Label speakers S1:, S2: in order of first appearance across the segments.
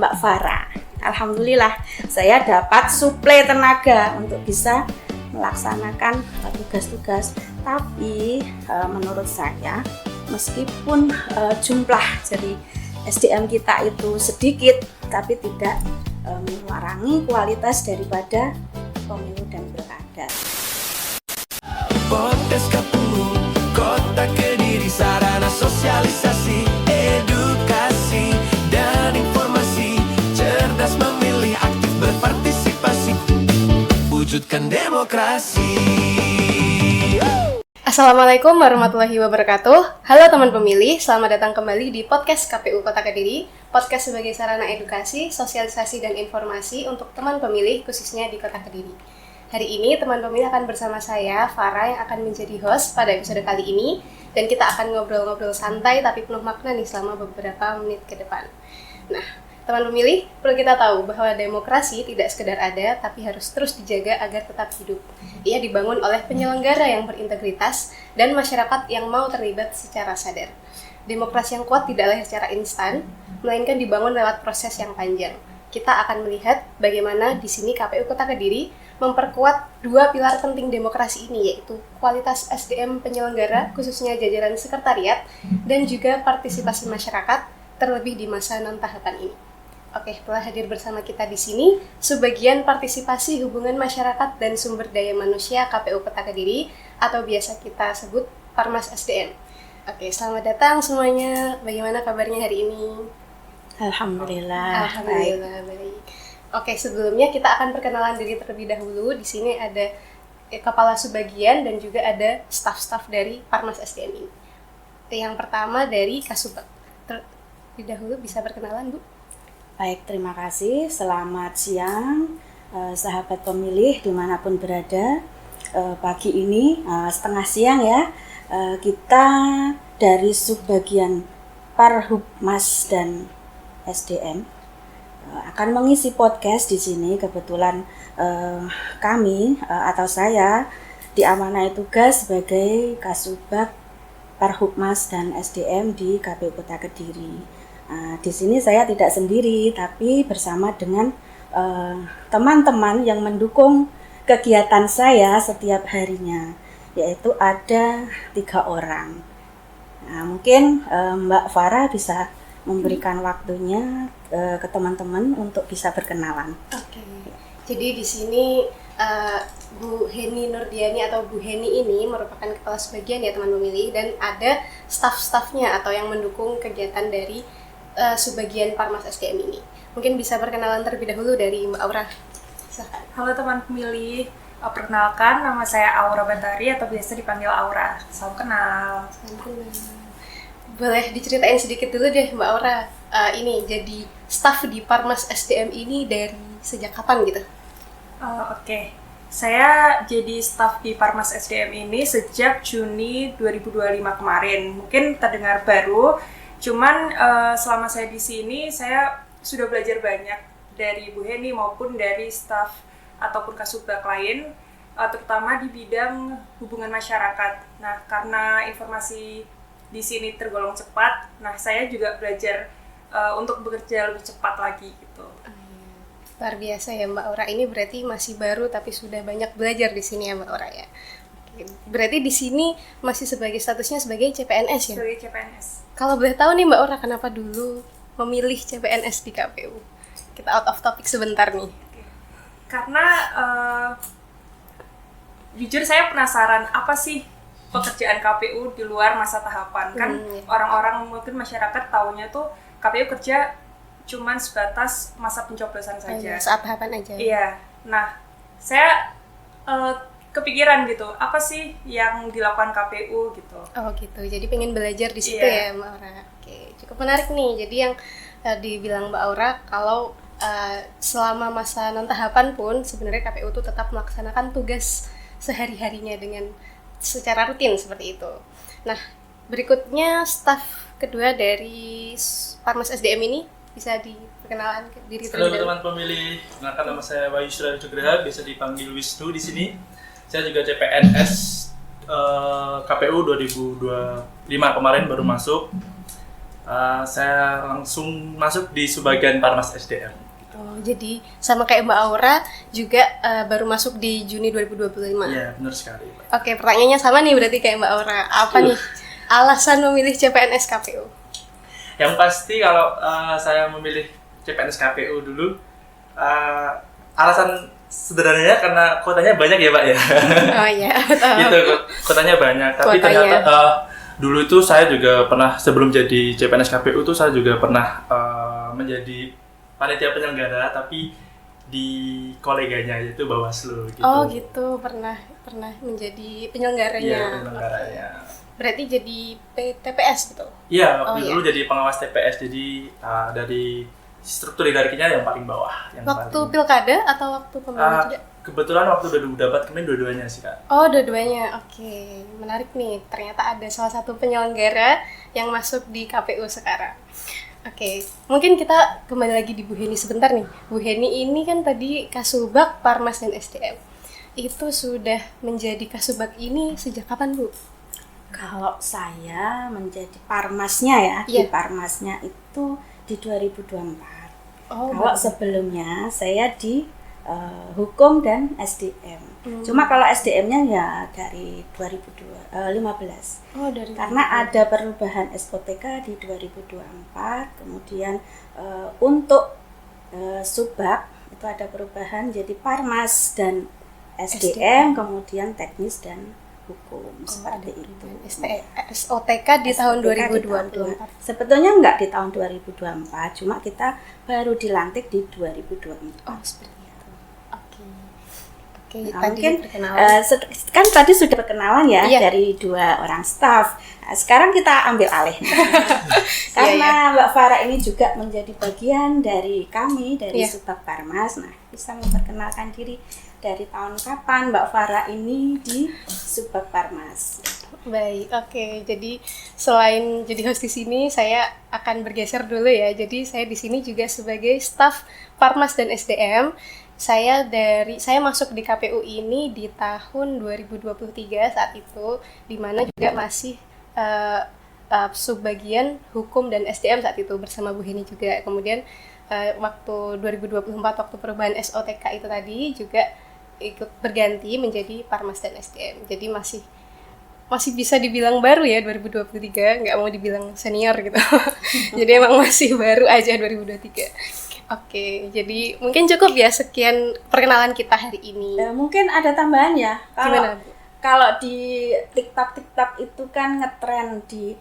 S1: Mbak Farah. Alhamdulillah saya dapat suplai tenaga untuk bisa melaksanakan tugas-tugas. Tapi menurut saya meskipun jumlah dari SDM kita itu sedikit, tapi tidak mengurangi kualitas daripada pemilu dan pilkada.
S2: Podcast KPU Kota Kediri, sarana sosialisasi, edukasi, dan informasi. Cerdas memilih, aktif berpartisipasi, wujudkan demokrasi.
S3: Assalamualaikum warahmatullahi wabarakatuh. Halo teman pemilih, selamat datang kembali di podcast KPU Kota Kediri. Podcast sebagai sarana edukasi, sosialisasi, dan informasi untuk teman pemilih khususnya di Kota Kediri. Hari ini teman pemilih akan bersama saya, Farah, yang akan menjadi host pada episode kali ini. Dan kita akan ngobrol-ngobrol santai tapi penuh makna nih selama beberapa menit ke depan. Nah, teman pemilih, perlu kita tahu bahwa demokrasi tidak sekedar ada, tapi harus terus dijaga agar tetap hidup. Ia dibangun oleh penyelenggara yang berintegritas dan masyarakat yang mau terlibat secara sadar. Demokrasi yang kuat tidak lahir secara instan, melainkan dibangun lewat proses yang panjang. Kita akan melihat bagaimana di sini KPU Kota Kediri memperkuat dua pilar penting demokrasi ini, yaitu kualitas SDM penyelenggara, khususnya jajaran sekretariat, dan juga partisipasi masyarakat, terlebih di masa non-tahapan ini. Oke, telah hadir bersama kita di sini Subbagian Partisipasi Hubungan Masyarakat dan Sumber Daya Manusia KPU Kota Kediri, atau biasa kita sebut Parmas SDM. Oke, selamat datang semuanya. Bagaimana kabarnya hari ini?
S1: Alhamdulillah.
S3: Alhamdulillah baik. Oke, sebelumnya kita akan perkenalan diri terlebih dahulu. Di sini ada kepala subbagian dan juga ada staf-staf dari Parmas SDM ini. Yang pertama dari Kasubag. Terlebih dahulu bisa perkenalan, Bu?
S1: Baik, terima kasih. Selamat siang, sahabat pemilih dimanapun berada. Pagi ini, setengah siang ya, kita dari Subbagian Parhubmas dan SDM akan mengisi podcast di sini. Kebetulan kami atau saya diamanai tugas sebagai Kasubag Parhubmas dan SDM di KPU Kota Kediri. Di sini saya tidak sendiri, tapi bersama dengan teman-teman yang mendukung kegiatan saya setiap harinya, yaitu ada 3 orang. Nah, mungkin Mbak Farah bisa memberikan waktunya ke teman-teman untuk bisa berkenalan.
S3: Oke. Jadi di sini Bu Heni Nurdiani atau Bu Heni ini merupakan kepala subbagian ya teman pemilih, dan ada staf-stafnya atau yang mendukung kegiatan dari Subbagian Parmas SDM ini. Mungkin bisa perkenalan terlebih dahulu dari Mbak Aura. Silakan.
S4: Halo teman pemilih, perkenalkan nama saya Aura Bantari atau biasa dipanggil Aura. Salam kenal.
S3: Boleh diceritain sedikit dulu deh Mbak Aura, ini jadi staf di Parmas SDM ini dari sejak kapan gitu?
S4: Oke. Saya jadi staf di Parmas SDM ini sejak Juni 2025 kemarin. Mungkin terdengar baru, cuman selama saya di sini saya sudah belajar banyak dari Bu Heni maupun dari staf ataupun kasubag lain, terutama di bidang hubungan masyarakat. Nah, karena informasi di sini tergolong cepat, nah saya juga belajar untuk bekerja lebih cepat lagi gitu.
S3: Luar biasa ya Mbak Aura, ini berarti masih baru tapi sudah banyak belajar di sini ya Mbak Aura ya. Berarti di sini masih sebagai statusnya sebagai CPNS ya?
S4: Sebagai CPNS.
S3: Kalau boleh tahu nih Mbak Aura, kenapa dulu memilih CPNS di KPU? Kita out of topic sebentar nih.
S4: Karena jujur saya penasaran apa sih pekerjaan KPU di luar masa tahapan. Kan orang-orang mungkin masyarakat taunya tuh KPU kerja cuman sebatas masa pencoblosan saja.
S3: Saat tahapan aja.
S4: Iya. Nah, saya kepikiran gitu, apa sih yang dilakukan KPU gitu.
S3: Oh gitu, jadi pengen belajar di situ ya Mbak Aura. Oke, cukup menarik nih. Jadi yang dibilang Mbak Aura, kalau selama masa non-tahapan pun sebenarnya KPU tuh tetap melaksanakan tugas sehari-harinya dengan secara rutin seperti itu. Nah, berikutnya staf kedua dari Parmas SDM ini bisa diperkenalkan diri terlebih dahulu.
S5: Halo teman pemilih, kenalkan nama saya Wahyu Surya Nugraha, biasa dipanggil Wisnu di sini. Saya juga CPNS KPU 2025 kemarin baru masuk. Saya langsung masuk di subbagian Parmas SDM.
S3: Oh, jadi sama kayak Mbak Aura juga baru masuk di Juni 2025.
S5: Iya, benar sekali, Mbak.
S3: Oke, pertanyaannya sama nih berarti kayak Mbak Aura. Apa nih alasan memilih CPNS KPU?
S5: Yang pasti kalau saya memilih CPNS KPU dulu, alasan sederhananya karena kotanya banyak ya, Pak ya.
S3: Oh iya, betul.
S5: Gitu, kotanya banyak. Tapi
S3: Kuotanya.
S5: ternyata dulu itu saya juga pernah, sebelum jadi CPNS KPU itu saya juga pernah menjadi panitia penyelenggara, tapi di koleganya yaitu Bawaslu gitu.
S3: Oh gitu, pernah menjadi penyelenggaranya.
S5: Iya, penyelenggaranya.
S3: Berarti jadi TPS gitu?
S5: Iya,
S3: Oh,
S5: waktu dulu jadi pengawas TPS, jadi dari struktur hierarkinya yang paling bawah. Yang
S3: Waktu
S5: paling,
S3: pilkada atau waktu pemilu juga?
S5: kebetulan waktu 2024 kemarin dua-duanya sih, Kak.
S3: Oh, dua-duanya. Oke, menarik nih. Ternyata ada salah satu penyelenggara yang masuk di KPU sekarang. Oke, mungkin kita kembali lagi di Bu Heni sebentar nih. Bu Heni ini kan tadi Kasubag, Parmas, dan SDM. Itu sudah menjadi Kasubag ini sejak kapan, Bu?
S1: Kalau saya menjadi Parmasnya ya,
S3: Iya.
S1: di Parmasnya itu di 2024.
S3: Oh,
S1: Kalau sebelumnya saya di Hukum dan SDM. Cuma kalau SDM-nya ya dari 2015.
S3: Oh, dari
S1: Karena ada perubahan SOTK di 2024, kemudian untuk Subag itu ada perubahan jadi Parmas dan SDM, kemudian teknis dan hukum seperti itu.
S3: SOTK di tahun
S1: SOTK di
S3: 2024.
S1: Sebetulnya enggak di tahun 2024, cuma kita baru dilantik di 2024.
S3: Oh, seperti itu. Oke. Oke,
S1: Nah,
S3: tadi
S1: mungkin
S3: perkenalan.
S1: kan tadi sudah perkenalan ya
S3: Iya.
S1: dari 2 orang staf. Nah, sekarang kita ambil alih nih.
S3: Iya,
S1: Karena Mbak Farah ini juga menjadi bagian dari kami dari
S3: Iya.
S1: Subag Parmas. Nah, bisa memperkenalkan diri dari tahun kapan Mbak Farah ini di Subag Parmas.
S3: Baik, oke. Jadi selain jadi host di sini, saya akan bergeser dulu ya. Jadi saya di sini juga sebagai staf Parmas dan SDM. Saya masuk di KPU ini di tahun 2023 saat itu, di mana juga masih subbagian hukum dan SDM saat itu bersama Bu Heni juga. Kemudian waktu 2024 waktu perubahan SOTK itu tadi juga ikut berganti menjadi Parmas dan SDM. Jadi masih bisa dibilang baru ya 2023, nggak mau dibilang senior gitu. Jadi emang masih baru aja 2023. Oke, jadi mungkin cukup ya sekian perkenalan kita hari ini.
S1: Mungkin ada tambahan ya.
S3: Gimana, Bu?
S1: Kalau di TikTok itu kan ngetren di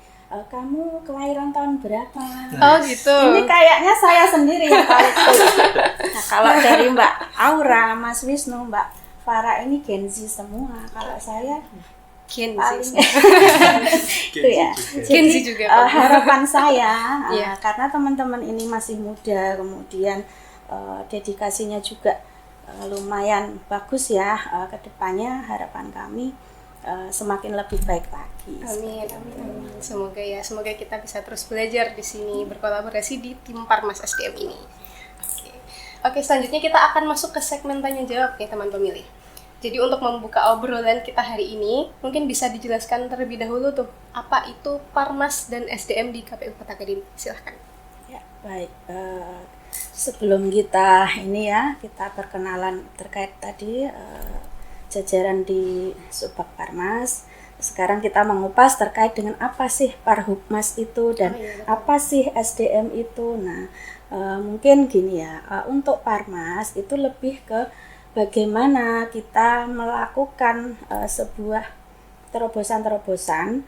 S1: kamu kelahiran tahun berapa?
S3: Oh gitu.
S1: Ini kayaknya saya sendiri yang paling tua. Nah, kalau dari Mbak Aura, Mas Wisnu, Mbak Farah ini Gen Z semua. Kalau saya
S3: Gen
S1: paling
S3: Z.
S1: itu ya.
S3: Gen Z
S1: Jadi
S3: juga.
S1: harapan saya
S3: Iya.
S1: karena teman-teman ini masih muda, kemudian dedikasinya juga lumayan bagus ya, ke depannya harapan kami semakin lebih baik lagi.
S3: Amin, amin, amin. Semoga kita bisa terus belajar di sini, berkolaborasi di tim Parmas SDM ini. Oke, selanjutnya kita akan masuk ke segmen tanya jawab nih teman pemilih. Jadi untuk membuka obrolan kita hari ini, mungkin bisa dijelaskan terlebih dahulu tuh, apa itu Parmas dan SDM di KPU Kota Kediri? Silahkan.
S1: Ya, baik. Sebelum kita perkenalan terkait tadi jajaran di Subag Parmas. Sekarang kita mengupas terkait dengan apa sih Parhubmas itu dan apa sih SDM itu. Nah, mungkin gini ya, untuk Parmas itu lebih ke bagaimana kita melakukan sebuah terobosan-terobosan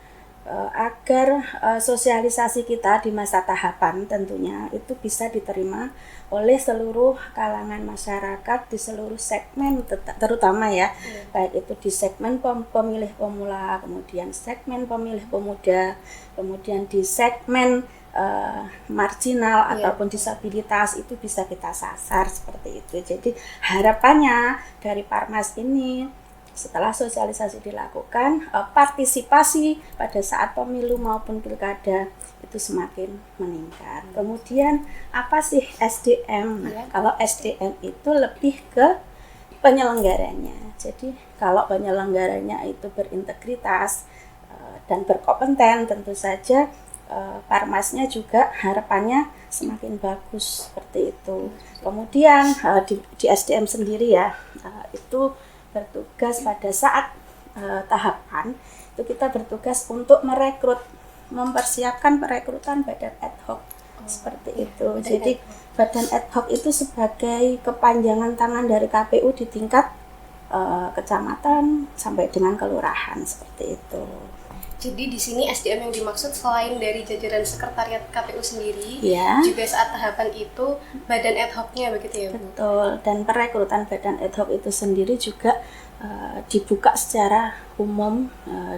S1: agar sosialisasi kita di masa tahapan tentunya itu bisa diterima oleh seluruh kalangan masyarakat di seluruh segmen terutama ya, baik itu di segmen pemilih pemula, kemudian segmen pemilih pemuda, kemudian di segmen marginal ataupun disabilitas itu bisa kita sasar seperti itu. Jadi harapannya dari Parmas ini setelah sosialisasi dilakukan, partisipasi pada saat pemilu maupun pilkada itu semakin meningkat. Kemudian apa sih SDM? Nah, kalau SDM itu lebih ke penyelenggaranya. Jadi kalau penyelenggaranya itu berintegritas dan berkompeten, tentu saja Parmasnya juga harapannya semakin bagus seperti itu. Kemudian di SDM sendiri ya, itu bertugas pada saat tahapan itu kita bertugas untuk mempersiapkan perekrutan badan ad hoc seperti itu. Jadi badan ad hoc itu sebagai kepanjangan tangan dari KPU di tingkat kecamatan sampai dengan kelurahan seperti itu.
S3: Jadi di sini SDM yang dimaksud selain dari jajaran sekretariat KPU sendiri,
S1: Ya.
S3: juga saat tahapan itu badan ad hoc-nya begitu ya Bu?
S1: Betul, dan perekrutan badan ad hoc itu sendiri juga dibuka secara umum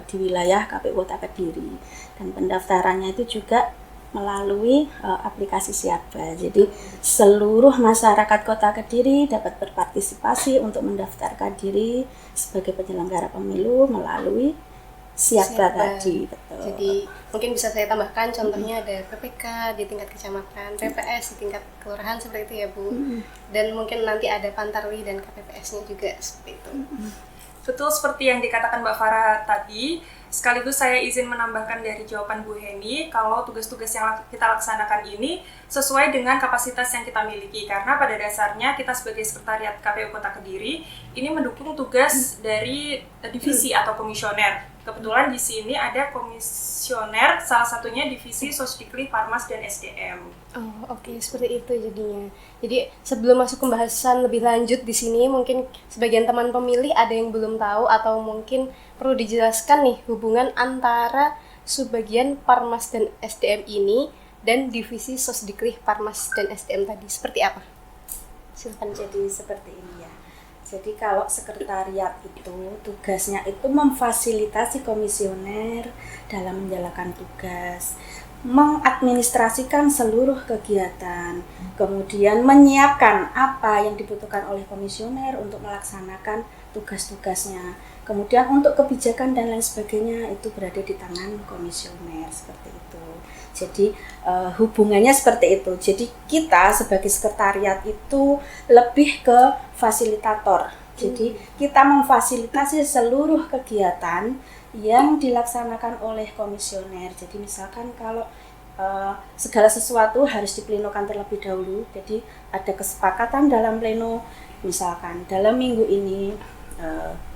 S1: di wilayah KPU Kota Kediri, dan pendaftarannya itu juga melalui aplikasi Siaba. Jadi seluruh masyarakat Kota Kediri dapat berpartisipasi untuk mendaftarkan diri sebagai penyelenggara pemilu melalui Siaba tadi. Betul.
S3: Jadi mungkin bisa saya tambahkan contohnya ada PPK di tingkat kecamatan, PPS di tingkat kelurahan seperti itu ya Bu. Dan mungkin nanti ada Pantarwi dan KPPS-nya juga seperti itu.
S4: Betul seperti yang dikatakan Mbak Farah tadi, sekaligus saya izin menambahkan dari jawaban Bu Heni, kalau tugas-tugas yang kita laksanakan ini sesuai dengan kapasitas yang kita miliki, karena pada dasarnya kita sebagai sekretariat KPU Kota Kediri ini mendukung tugas dari divisi atau komisioner. Kebetulan di sini ada komisioner, salah satunya divisi Sosdikli, Parmas, dan SDM.
S3: Oh, oke, seperti itu jadinya. Jadi sebelum masuk pembahasan lebih lanjut di sini, mungkin sebagian teman pemilih ada yang belum tahu atau mungkin perlu dijelaskan nih hubungan antara subbagian Parmas dan SDM ini dan divisi Sosdikli, Parmas, dan SDM tadi seperti apa?
S1: Silakan. Jadi seperti ini ya. Jadi kalau sekretariat itu tugasnya itu memfasilitasi komisioner dalam menjalankan tugas, mengadministrasikan seluruh kegiatan, kemudian menyiapkan apa yang dibutuhkan oleh komisioner untuk melaksanakan tugas-tugasnya. Kemudian untuk kebijakan dan lain sebagainya itu berada di tangan komisioner seperti itu. Jadi hubungannya seperti itu. Jadi kita sebagai sekretariat itu lebih ke fasilitator. Jadi kita memfasilitasi seluruh kegiatan yang dilaksanakan oleh komisioner. Jadi misalkan kalau segala sesuatu harus diplenokan terlebih dahulu. Jadi ada kesepakatan dalam pleno, misalkan dalam minggu ini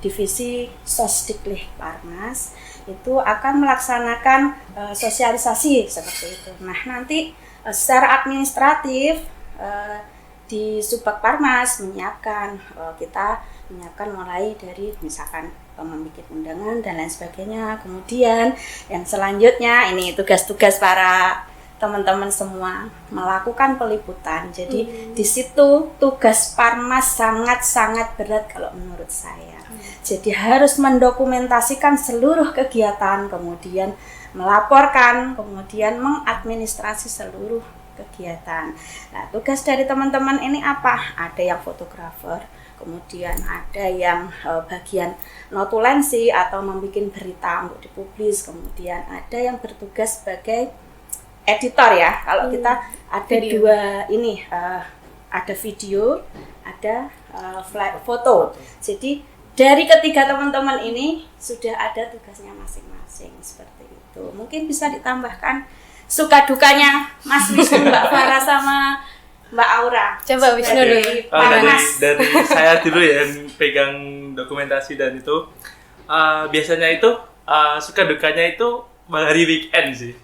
S1: divisi Sosdikli Parmas itu akan melaksanakan sosialisasi seperti itu. Nah nanti secara administratif di Subbag Parmas kita menyiapkan mulai dari misalkan membuat undangan dan lain sebagainya. Kemudian yang selanjutnya ini tugas-tugas para teman-teman semua melakukan peliputan. Jadi di situ tugas Parmas sangat-sangat berat kalau menurut saya. Jadi harus mendokumentasikan seluruh kegiatan, kemudian melaporkan, kemudian mengadministrasi seluruh kegiatan. Nah, tugas dari teman-teman ini apa? Ada yang fotografer, kemudian ada yang bagian notulensi atau membuat berita untuk dipublis, kemudian ada yang bertugas sebagai editor ya. Kalau kita ada
S3: video.
S1: dua ini, ada video, ada foto. Jadi dari ketiga teman-teman ini sudah ada tugasnya masing-masing seperti itu. Mungkin bisa ditambahkan suka dukanya Mas Wisnu, Mbak Farah sama Mbak Aura.
S3: Coba Wisnu dulu.
S5: Dari saya dulu ya yang pegang dokumentasi dan itu biasanya itu suka dukanya itu hari weekend sih.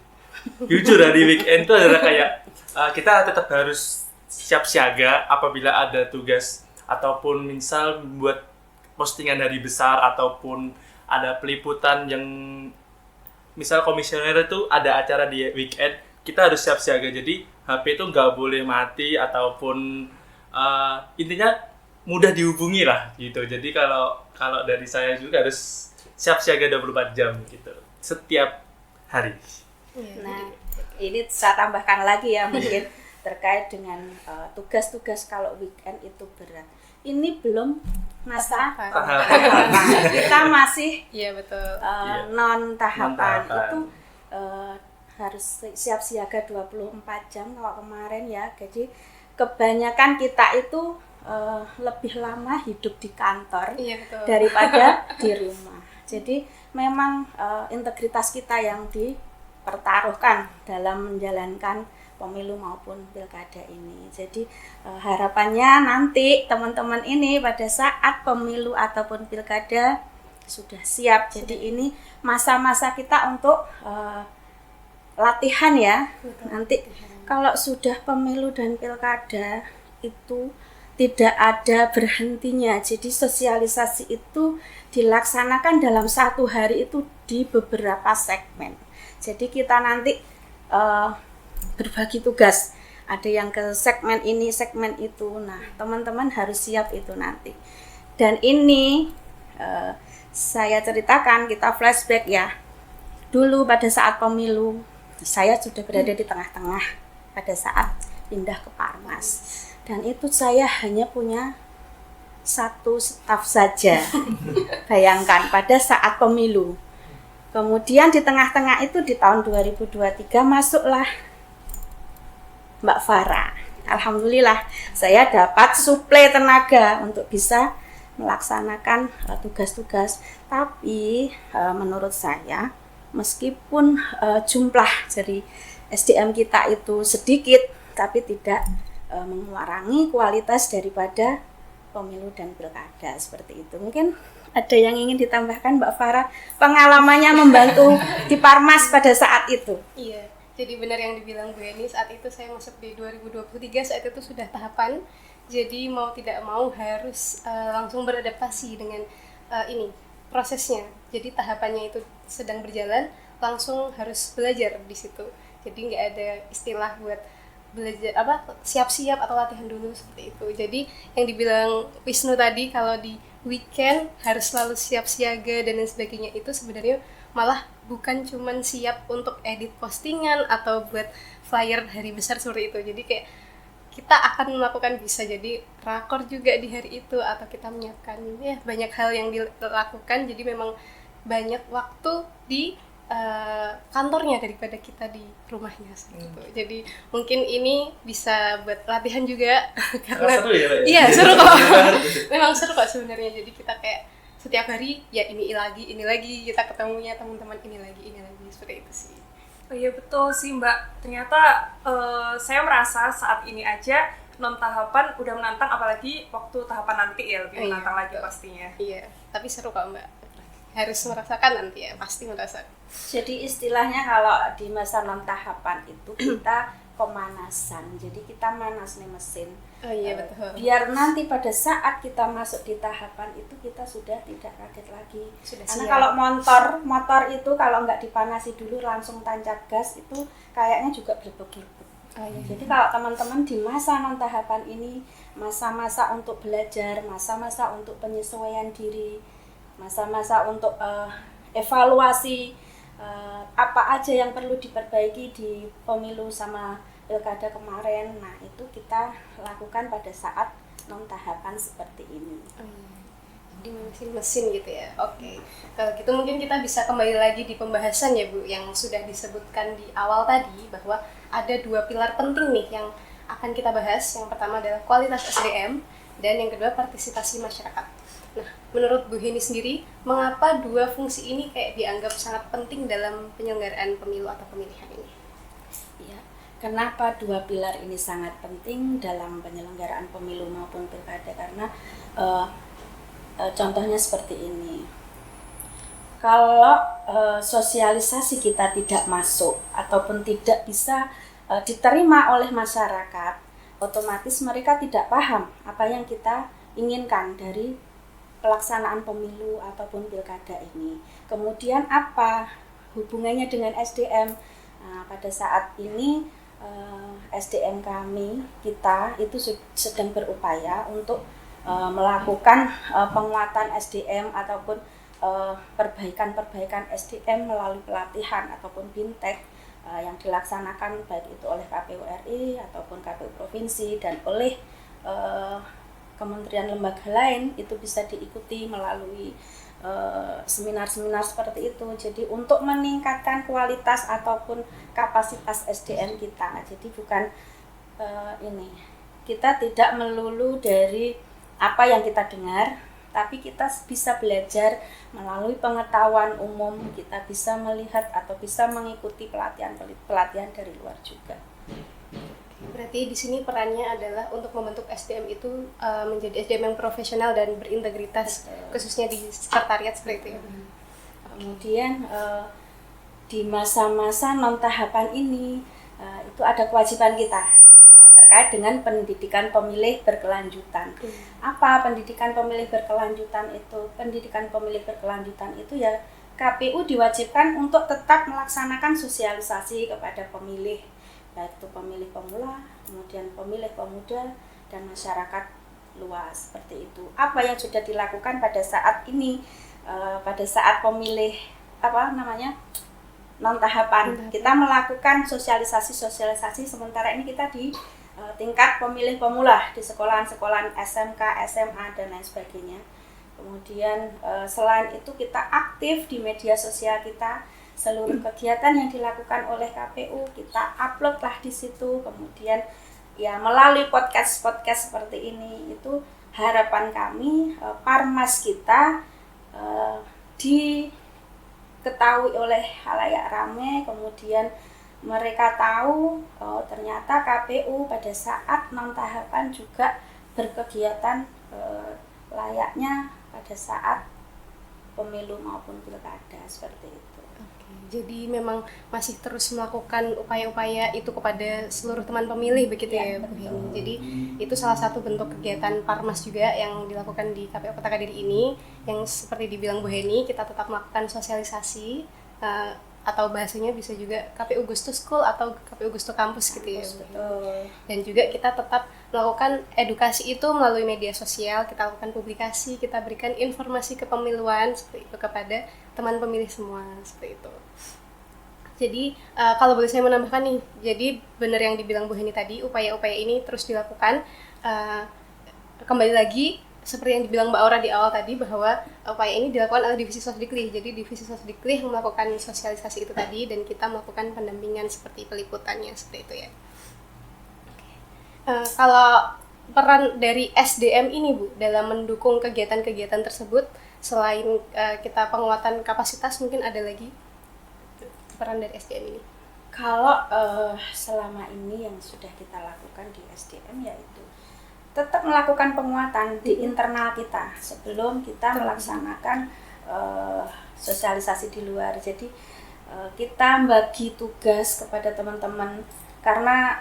S5: Jujur hari weekend itu adalah kayak kita tetap harus siap siaga apabila ada tugas ataupun misal membuat postingan hari besar ataupun ada peliputan yang misal komisioner itu ada acara di weekend, kita harus siap siaga. Jadi HP itu nggak boleh mati ataupun intinya mudah dihubungi lah gitu. Jadi kalau dari saya juga harus siap siaga 24 jam gitu setiap hari.
S1: Nah, ini saya tambahkan lagi ya mungkin terkait dengan tugas-tugas kalau weekend itu berat. Ini belum masa tahapan. Kita masih
S3: Iya betul.
S1: non tahapan.
S5: Non-tahapan.
S1: Itu harus siap siaga 24 jam kalau kemarin ya. Jadi kebanyakan kita itu lebih lama hidup di kantor daripada di rumah. Jadi memang integritas kita yang pertaruhkan dalam menjalankan pemilu maupun pilkada ini. Jadi harapannya nanti teman-teman ini pada saat pemilu ataupun pilkada sudah siap. Jadi ini masa-masa kita untuk latihan ya. Nanti kalau sudah pemilu dan pilkada itu tidak ada berhentinya. Jadi sosialisasi itu dilaksanakan dalam satu hari itu di beberapa segmen. Jadi kita nanti berbagi tugas. Ada yang ke segmen ini, segmen itu. Nah, teman-teman harus siap itu nanti. Dan ini saya ceritakan, kita flashback ya. Dulu pada saat pemilu, saya sudah berada di tengah-tengah pada saat pindah ke Parmas. Dan itu saya hanya punya satu staf saja. Bayangkan pada saat pemilu. Kemudian di tengah-tengah itu di tahun 2023 masuklah Mbak Farah. Alhamdulillah saya dapat suplai tenaga untuk bisa melaksanakan tugas-tugas. Tapi menurut saya meskipun jumlah dari SDM kita itu sedikit, tapi tidak mengurangi kualitas daripada pemilu dan pilkada seperti itu. Mungkin ada yang ingin ditambahkan Mbak Farah, pengalamannya membantu di Parmas pada saat itu.
S3: Iya, jadi benar yang dibilang Bu Eni, saat itu saya masuk di 2023, saat itu sudah tahapan, jadi mau tidak mau harus langsung beradaptasi dengan ini prosesnya. Jadi tahapannya itu sedang berjalan, langsung harus belajar di situ. Jadi nggak ada istilah buat belajar siap-siap atau latihan dulu seperti itu. Jadi yang dibilang Wisnu tadi kalau di weekend harus selalu siap siaga dan lain sebagainya, itu sebenarnya malah bukan cuman siap untuk edit postingan atau buat flyer hari besar seperti itu. Jadi kayak kita akan melakukan bisa jadi rakor juga di hari itu, atau kita menyiapkan ya banyak hal yang dilakukan. Jadi memang banyak waktu di kantornya daripada kita di rumahnya gitu. Jadi mungkin ini bisa buat latihan juga karena
S5: seru ya, Pak?
S3: Iya seru kok. Memang seru kok sebenarnya. Jadi kita kayak setiap hari ya ini lagi kita ketemunya teman-teman ini lagi seperti itu sih.
S4: Oh iya betul sih Mbak. Ternyata saya merasa saat ini aja non tahapan udah menantang, apalagi waktu tahapan nanti ya lebih menantang lagi pastinya.
S3: Iya. Tapi seru kok Mbak. Harus merasakan nanti ya, pasti merasakan.
S1: Jadi istilahnya kalau di masa non tahapan itu kita pemanasan. Jadi kita manas nih mesin.
S3: Oh iya betul.
S1: Biar nanti pada saat kita masuk di tahapan itu kita sudah tidak kaget lagi. Karena kalau motor itu kalau nggak dipanasi dulu langsung tancap gas itu kayaknya juga berdebu-debu.
S3: Oh, iya.
S1: Jadi kalau teman-teman di masa non tahapan ini, masa-masa untuk belajar, masa-masa untuk penyesuaian diri, masa-masa untuk evaluasi apa aja yang perlu diperbaiki di pemilu sama pilkada kemarin. Nah itu kita lakukan pada saat non tahapan seperti ini.
S3: Di mesin gitu ya. Oke. Kalau gitu mungkin kita bisa kembali lagi di pembahasan ya Bu, yang sudah disebutkan di awal tadi bahwa ada dua pilar penting nih yang akan kita bahas. Yang pertama adalah kualitas SDM dan yang kedua partisipasi masyarakat. Nah, menurut Bu Heni sendiri, mengapa dua fungsi ini kayak dianggap sangat penting dalam penyelenggaraan pemilu atau pemilihan ini?
S1: Ya, kenapa dua pilar ini sangat penting dalam penyelenggaraan pemilu maupun pilkada? Karena contohnya seperti ini. Kalau sosialisasi kita tidak masuk ataupun tidak bisa diterima oleh masyarakat, otomatis mereka tidak paham apa yang kita inginkan dari pelaksanaan pemilu ataupun pilkada ini. Kemudian apa hubungannya dengan SDM? Nah, pada saat ini SDM kita itu sedang berupaya untuk melakukan penguatan SDM ataupun perbaikan SDM melalui pelatihan ataupun bintek yang dilaksanakan baik itu oleh KPU RI ataupun KPU Provinsi dan oleh kementerian lembaga lain, itu bisa diikuti melalui seminar-seminar seperti itu. Jadi untuk meningkatkan kualitas ataupun kapasitas SDM kita. Jadi bukan kita tidak melulu dari apa yang kita dengar, tapi kita bisa belajar melalui pengetahuan umum, kita bisa melihat atau bisa mengikuti pelatihan dari luar juga.
S3: Berarti di sini perannya adalah untuk membentuk SDM itu menjadi SDM yang profesional dan berintegritas, khususnya di sekretariat seperti itu ya.
S1: Kemudian di masa-masa non tahapan ini itu ada kewajiban kita terkait dengan pendidikan pemilih berkelanjutan. Apa pendidikan pemilih berkelanjutan itu? Pendidikan pemilih berkelanjutan itu ya KPU diwajibkan untuk tetap melaksanakan sosialisasi kepada pemilih, baik itu pemilih pemula, kemudian pemilih pemuda, dan masyarakat luas, seperti itu. Apa yang sudah dilakukan pada saat ini, pada saat pemilih non tahapan, kita melakukan sosialisasi, sementara ini kita di tingkat pemilih pemula di sekolahan-sekolahan SMK, SMA, dan lain sebagainya. Kemudian selain itu kita aktif di media sosial kita, seluruh kegiatan yang dilakukan oleh KPU kita upload lah di situ. Kemudian ya melalui podcast seperti ini, itu harapan kami Parmas kita diketahui oleh khalayak ramai, kemudian mereka tahu ternyata KPU pada saat non tahapan juga berkegiatan layaknya pada saat pemilu maupun pilkada, seperti itu.
S3: Oke, jadi memang masih terus melakukan upaya-upaya itu kepada seluruh teman pemilih begitu ya, Bu Heni. Jadi itu salah satu bentuk kegiatan Parmas juga yang dilakukan di KPU Kota Kediri ini, yang seperti dibilang Bu Heni, kita tetap melakukan sosialisasi atau bahasanya bisa juga KPU Gustu School atau KPU Gustu Kampus gitu ya.
S1: Betul.
S3: Dan juga kita tetap melakukan edukasi itu melalui media sosial, kita lakukan publikasi, kita berikan informasi kepemiluan seperti itu kepada teman pemilih semua, seperti itu. Jadi kalau boleh saya menambahkan nih, jadi benar yang dibilang Bu Heni tadi, upaya-upaya ini terus dilakukan. Kembali lagi seperti yang dibilang Mbak Aura di awal tadi, bahwa upaya ini dilakukan oleh Divisi Sosdiklih. Jadi Divisi Sosdiklih yang melakukan sosialisasi itu tadi, dan kita melakukan pendampingan seperti peliputannya, seperti itu ya. Kalau peran dari SDM ini Bu dalam mendukung kegiatan-kegiatan tersebut, selain kita penguatan kapasitas, mungkin ada lagi peran dari SDM ini?
S1: Kalau selama ini yang sudah kita lakukan di SDM yaitu tetap melakukan penguatan di internal kita sebelum kita melaksanakan sosialisasi di luar. Jadi kita bagi tugas kepada teman-teman, karena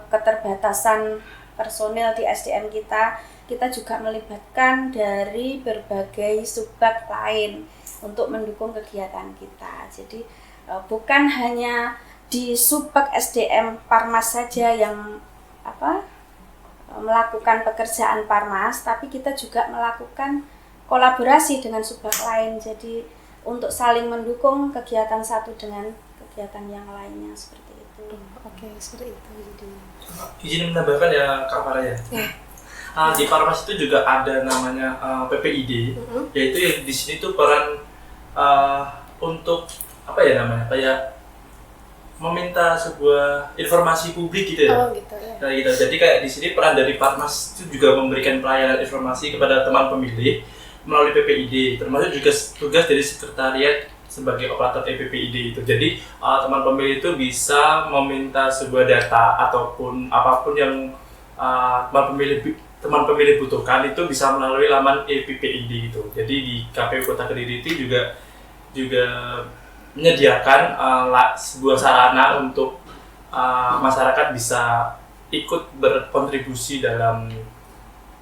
S1: keterbatasan personil di SDM kita juga melibatkan dari berbagai subbak lain untuk mendukung kegiatan kita. Jadi bukan hanya di subbak SDM Parmas saja yang melakukan pekerjaan Parmas, tapi kita juga melakukan kolaborasi dengan subbak lain. Jadi untuk saling mendukung kegiatan satu dengan kegiatan yang lainnya, seperti itu.
S3: Oke, seperti itu. Jadi
S5: Izin menambahkan ya Kak Farah ya. Di Parmas itu juga ada namanya PPID, yaitu yang di sini tuh peran untuk kayak meminta sebuah informasi publik gitu ya.
S3: gitu ya.
S5: Nah, gitu. Jadi kayak di sini peran dari Parmas itu juga memberikan pelayanan informasi kepada teman pemilih melalui PPID, termasuk juga tugas dari sekretariat sebagai operator EPPID itu. Jadi teman pemilih itu bisa meminta sebuah data ataupun apapun yang teman pemilih butuhkan, itu bisa melalui laman EPPID itu. Jadi di KPU Kota Kediri itu juga menyediakan sebuah sarana untuk masyarakat bisa ikut berkontribusi dalam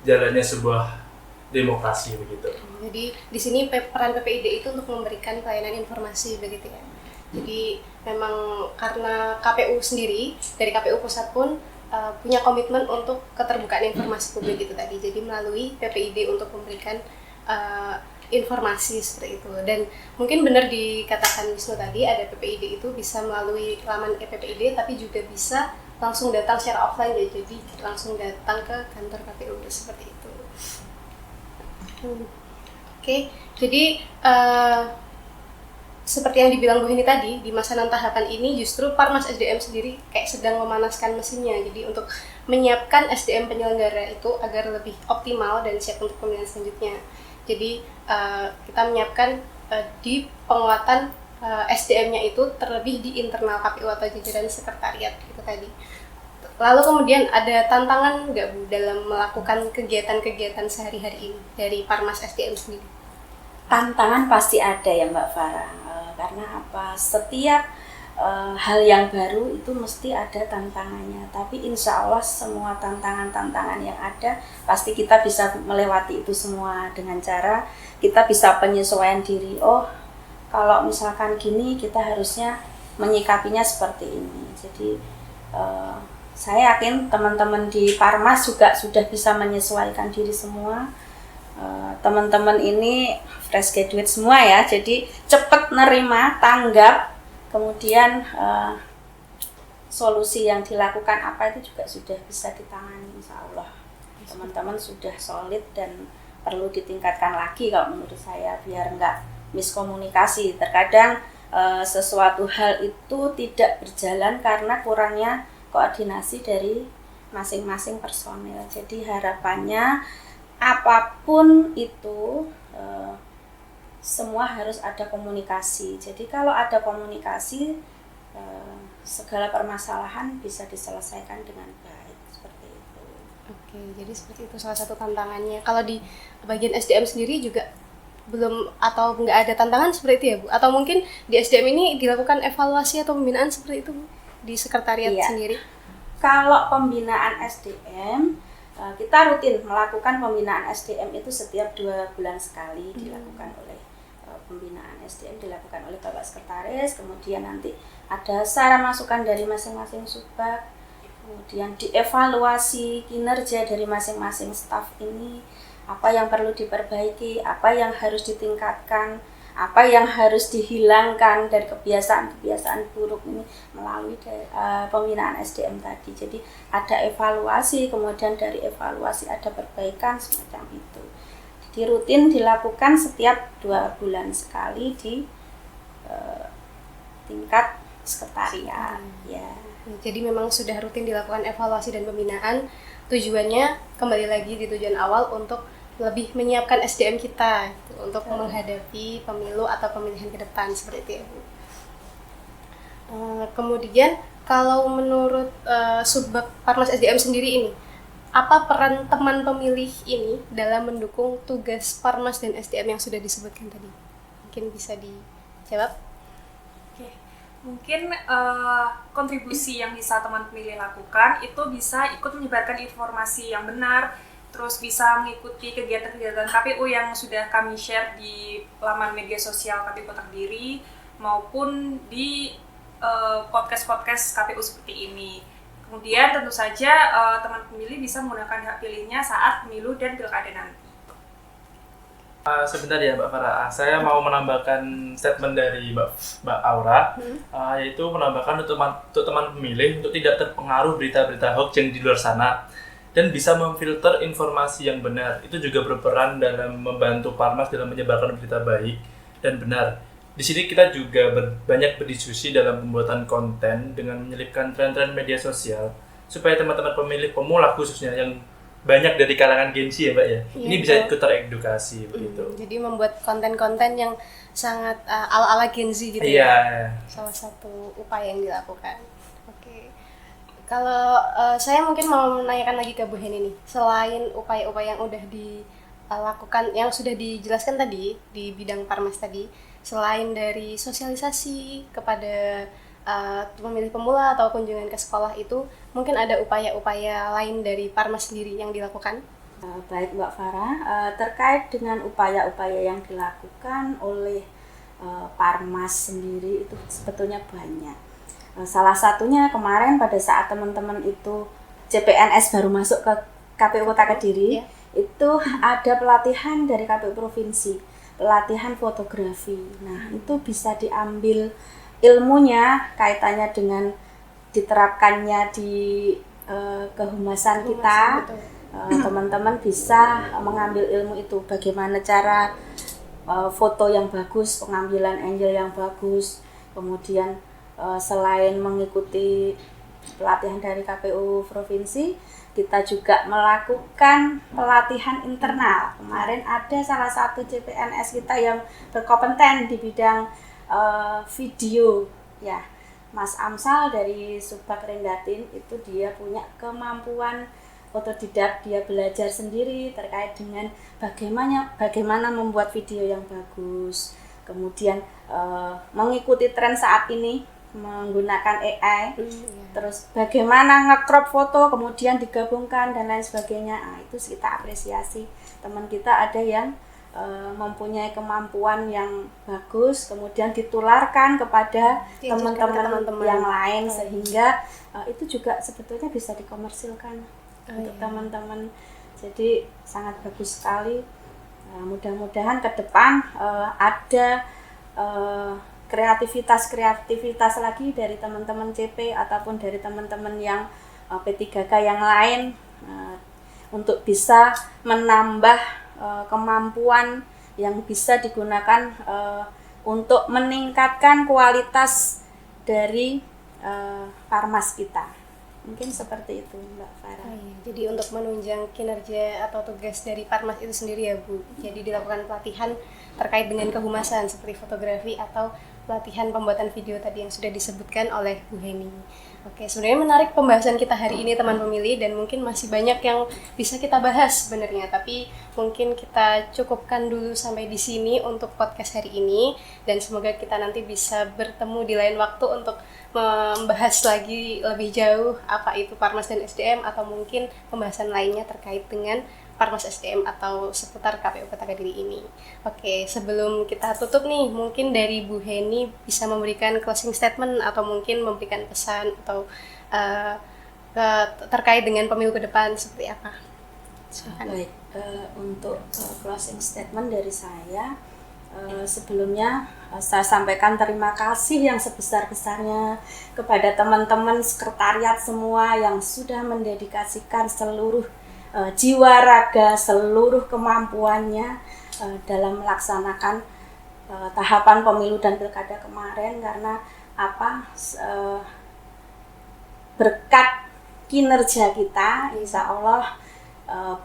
S5: jalannya sebuah demokrasi begitu.
S3: Jadi di sini peran PPID itu untuk memberikan pelayanan informasi begitu ya. Jadi memang karena KPU sendiri, dari KPU Pusat pun punya komitmen untuk keterbukaan informasi publik itu tadi. Jadi melalui PPID untuk memberikan informasi seperti itu. Dan mungkin benar dikatakan Wisnu tadi, ada PPID itu bisa melalui laman EPPID, tapi juga bisa langsung datang secara offline, jadi langsung datang ke kantor KPU seperti itu. Oke, jadi seperti yang dibilang Bu Heni tadi, di masa tahapan ini justru Parmas SDM sendiri kayak sedang memanaskan mesinnya. Jadi untuk menyiapkan SDM penyelenggara itu agar lebih optimal dan siap untuk pemilihan selanjutnya. Jadi kita menyiapkan di penguatan SDM-nya itu terlebih di internal KPU atau jajaran sekretariat itu tadi. Lalu kemudian ada tantangan nggak Bu dalam melakukan kegiatan-kegiatan sehari-hari ini dari Parmas SDM sendiri?
S1: Tantangan pasti ada ya Mbak Farah, karena apa? Setiap hal yang baru itu mesti ada tantangannya. Tapi insya Allah semua tantangan-tantangan yang ada pasti kita bisa melewati itu semua dengan cara kita bisa penyesuaian diri. Oh, kalau misalkan gini kita harusnya menyikapinya seperti ini. Jadi saya yakin teman-teman di Parmas juga sudah bisa menyesuaikan diri semua. Teman-teman ini fresh graduate semua ya, jadi cepat nerima, tanggap, kemudian solusi yang dilakukan apa itu juga sudah bisa ditangani insya Allah. Teman-teman sudah solid dan perlu ditingkatkan lagi kalau menurut saya biar enggak miskomunikasi. Terkadang sesuatu hal itu tidak berjalan karena kurangnya koordinasi dari masing-masing personel. Jadi harapannya apapun itu semua harus ada komunikasi. Jadi kalau ada komunikasi segala permasalahan bisa diselesaikan dengan baik seperti itu.
S3: Oke, jadi seperti itu salah satu tantangannya. Kalau di bagian SDM sendiri juga belum atau nggak ada tantangan seperti itu ya Bu? Atau mungkin di SDM ini dilakukan evaluasi atau pembinaan seperti itu Bu? Di sekretariat sendiri?
S1: Kalau pembinaan SDM kita rutin melakukan pembinaan SDM itu setiap 2 bulan sekali dilakukan oleh pembinaan SDM dilakukan oleh Bapak Sekretaris, kemudian nanti ada saran masukan dari masing-masing subbag, kemudian dievaluasi kinerja dari masing-masing staf ini, apa yang perlu diperbaiki, apa yang harus ditingkatkan, apa yang harus dihilangkan dari kebiasaan-kebiasaan buruk ini melalui pembinaan SDM tadi. Jadi ada evaluasi, kemudian dari evaluasi ada perbaikan semacam itu. Jadi rutin dilakukan setiap 2 bulan sekali di tingkat sekretariat. Ya.
S3: Jadi memang sudah rutin dilakukan evaluasi dan pembinaan. Tujuannya kembali lagi di tujuan awal untuk lebih menyiapkan SDM kita gitu, untuk menghadapi pemilu atau pemilihan ke depan seperti itu ya Bu. Kemudian kalau menurut subbag Parmas SDM sendiri ini, apa peran teman pemilih ini dalam mendukung tugas Parmas dan SDM yang sudah disebutkan tadi? Mungkin bisa dijawab?
S4: Oke, mungkin kontribusi yang bisa teman pemilih lakukan itu bisa ikut menyebarkan informasi yang benar, terus bisa mengikuti kegiatan-kegiatan KPU yang sudah kami share di laman media sosial KPU Kota Kediri maupun di podcast-podcast KPU seperti ini. Kemudian tentu saja teman pemilih bisa menggunakan hak pilihnya saat pemilu dan pilkada nanti.
S5: Sebentar ya Mbak Farah, saya mau menambahkan statement dari Mbak Aura, yaitu menambahkan untuk teman pemilih untuk tidak terpengaruh berita-berita hoax yang di luar sana dan bisa memfilter informasi yang benar. Itu juga berperan dalam membantu Parmas dalam menyebarkan berita baik dan benar. Di sini kita juga banyak berdiskusi dalam pembuatan konten dengan menyelipkan tren-tren media sosial supaya teman-teman pemilih pemula khususnya yang banyak dari kalangan Gen Z ya Mbak ya, ini bisa ikut teredukasi begitu.
S3: Jadi membuat konten-konten yang sangat ala-ala Gen Z gitu
S5: ya.
S3: Salah satu upaya yang dilakukan. Oke. Kalau saya mungkin mau menanyakan lagi ke Bu Heni nih, selain upaya-upaya yang udah dilakukan, yang sudah dijelaskan tadi di bidang Parmas tadi, selain dari sosialisasi kepada pemilih pemula atau kunjungan ke sekolah itu, mungkin ada upaya-upaya lain dari Parmas sendiri yang dilakukan?
S1: Baik Mbak Farah, terkait dengan upaya-upaya yang dilakukan oleh Parmas sendiri itu sebetulnya banyak. Salah satunya kemarin pada saat teman-teman itu CPNS baru masuk ke KPU Kota Kediri, itu ada pelatihan dari KPU Provinsi, pelatihan fotografi. Nah, itu bisa diambil ilmunya kaitannya dengan diterapkannya di kehumasan kita. Teman-teman bisa mengambil ilmu itu, bagaimana cara foto yang bagus, pengambilan angle yang bagus, kemudian selain mengikuti pelatihan dari KPU Provinsi, kita juga melakukan pelatihan internal. Kemarin ada salah satu CPNS kita yang berkompeten di bidang video, ya, Mas Amsal dari Subak Rendatin, itu dia punya kemampuan otodidak, dia belajar sendiri terkait dengan bagaimana membuat video yang bagus, kemudian mengikuti tren saat ini menggunakan AI, terus bagaimana nge-crop foto kemudian digabungkan dan lain sebagainya. Nah, itu kita apresiasi. Teman kita ada yang mempunyai kemampuan yang bagus, kemudian ditularkan kepada teman-teman yang lain, sehingga itu juga sebetulnya bisa dikomersilkan untuk teman-teman. Jadi sangat bagus sekali. Mudah-mudahan ke depan ada kreativitas lagi dari teman-teman CP ataupun dari teman-teman yang P3K yang lain untuk bisa menambah kemampuan yang bisa digunakan untuk meningkatkan kualitas dari Parmas kita. Mungkin seperti itu, Mbak Farah.
S3: Jadi untuk menunjang kinerja atau tugas dari Parmas itu sendiri ya Bu, jadi dilakukan pelatihan terkait dengan kehumasan seperti fotografi atau pelatihan pembuatan video tadi yang sudah disebutkan oleh Bu Heni. Oke, sebenarnya menarik pembahasan kita hari ini teman pemilih, dan mungkin masih banyak yang bisa kita bahas sebenarnya, tapi mungkin kita cukupkan dulu sampai di sini untuk podcast hari ini, dan semoga kita nanti bisa bertemu di lain waktu untuk membahas lagi lebih jauh apa itu Parmas dan SDM, atau mungkin pembahasan lainnya terkait dengan Parmas SDM atau seputar KPU Kota Kediri ini. Oke, sebelum kita tutup nih, mungkin dari Bu Heni bisa memberikan closing statement atau mungkin memberikan pesan atau terkait dengan pemilu ke depan seperti apa?
S1: Baik, untuk closing statement dari saya, sebelumnya saya sampaikan terima kasih yang sebesar-besarnya kepada teman-teman sekretariat semua yang sudah mendedikasikan seluruh jiwa raga, seluruh kemampuannya dalam melaksanakan tahapan pemilu dan pilkada kemarin, karena berkat kinerja kita, insya Allah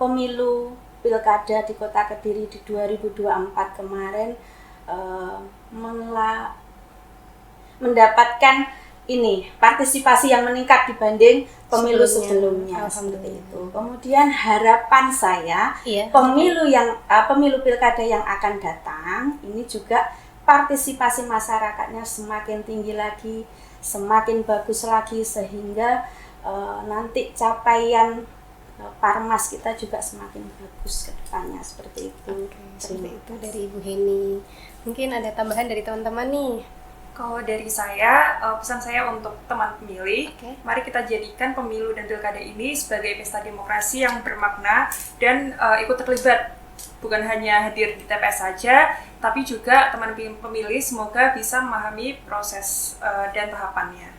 S1: pemilu pilkada di Kota Kediri di 2024 kemarin mendapatkan partisipasi yang meningkat dibanding pemilu sebelumnya seperti itu. Kemudian harapan saya pemilu pilkada yang akan datang ini juga partisipasi masyarakatnya semakin tinggi lagi, semakin bagus lagi, sehingga nanti capaian Parmas kita juga semakin bagus ke depannya seperti itu.
S3: Seperti itu dari Ibu Heni. Mungkin ada tambahan dari teman-teman nih.
S4: Kalau dari saya, pesan saya untuk teman pemilih, mari kita jadikan pemilu dan pilkada ini sebagai pesta demokrasi yang bermakna dan ikut terlibat. Bukan hanya hadir di TPS saja, tapi juga teman pemilih semoga bisa memahami proses dan tahapannya.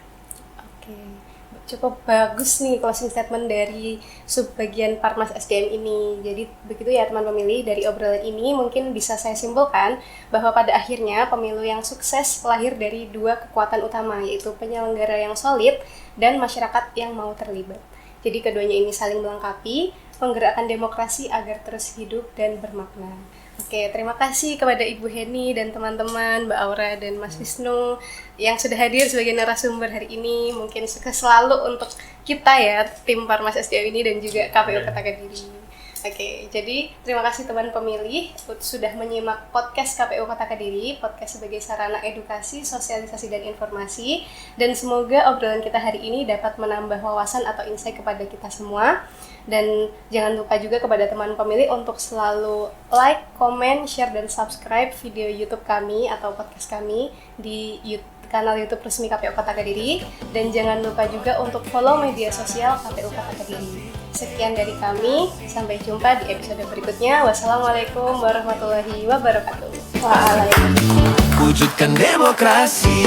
S3: Cukup bagus nih closing statement dari subbagian Parmas SDM ini. Jadi begitu ya teman pemilih, dari obrolan ini mungkin bisa saya simpulkan bahwa pada akhirnya pemilu yang sukses lahir dari dua kekuatan utama, yaitu penyelenggara yang solid dan masyarakat yang mau terlibat. Jadi keduanya ini saling melengkapi, menggerakkan demokrasi agar terus hidup dan bermakna. Oke, terima kasih kepada Ibu Heni dan teman-teman, Mbak Aura dan Mas Wisnu yang sudah hadir sebagai narasumber hari ini. Mungkin sukses selalu untuk kita ya, tim Parmas SDM ini dan juga KPU Kota Kediri. Oke, jadi terima kasih teman pemilih sudah menyimak podcast KPU Kota Kediri, podcast sebagai sarana edukasi, sosialisasi, dan informasi. Dan semoga obrolan kita hari ini dapat menambah wawasan atau insight kepada kita semua. Dan jangan lupa juga kepada teman pemilih untuk selalu like, comment, share, dan subscribe video YouTube kami atau podcast kami di kanal YouTube resmi KPU Kota Kediri. Dan jangan lupa juga untuk follow media sosial KPU Kota Kediri. Sekian dari kami, sampai jumpa di episode berikutnya. Wassalamualaikum warahmatullahi wabarakatuh.
S1: Waalaikumsalam.
S2: Wujudkan demokrasi.